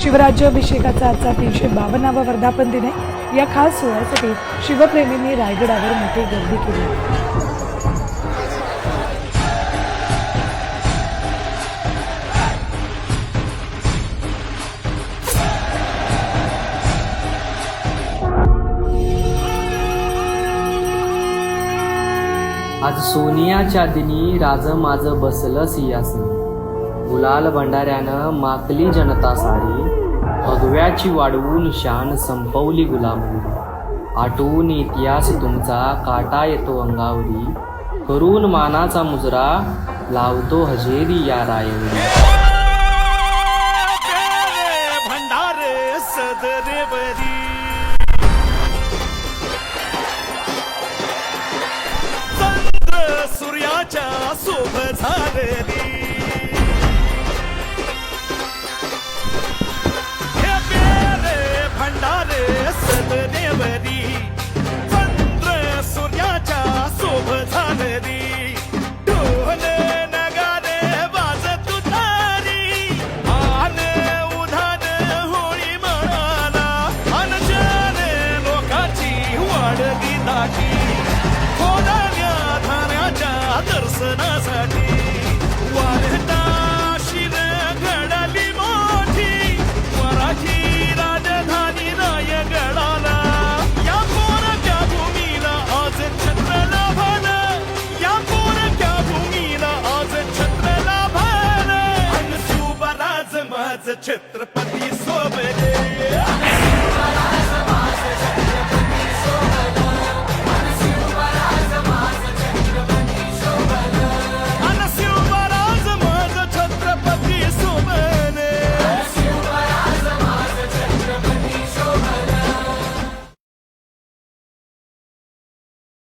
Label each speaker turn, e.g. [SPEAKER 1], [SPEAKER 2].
[SPEAKER 1] शिवराज्याभिषेकाचा आजचा 352वा वर्धापन दिन आहे। या खास सोहळ्यासाठी शिवप्रेमींनी रायगडावर मोठी गर्दी केली।
[SPEAKER 2] आज सोनियाच्या दिनी राज माझं बसलं सिंहासनी, गुलाल भंडाऱ्यानं माकली जनता सारी, भगव्याची वाढवून शान संपवली गुलामगिरी। आठवून इतिहास तुमचा काटा येतो अंगावरी, करून मानाचा मुजरा लावतो हजेरी या रायवरी।
[SPEAKER 3] भंडारे सदरेवरी सूर्याच्या शोभ झालेली, हे पेरे भंडारे सदनेवरी, चंद्र सूर्याच्या शोभ झालेली। ढोल नगारे वाजत तुतारी, आले उधान होळी मनाला, अनजाने लोकांची वाढली दाटी, दर्शनासाठी वारता शिर घडली मोठी, मराठी राजधानी रायगडाला। या पोरक्या भूमीला आज छत्र लाभलं, या पोरक्या भूमीला आज छत्र लाभलं, अन शिवराज माझ छत्रपती सोबले।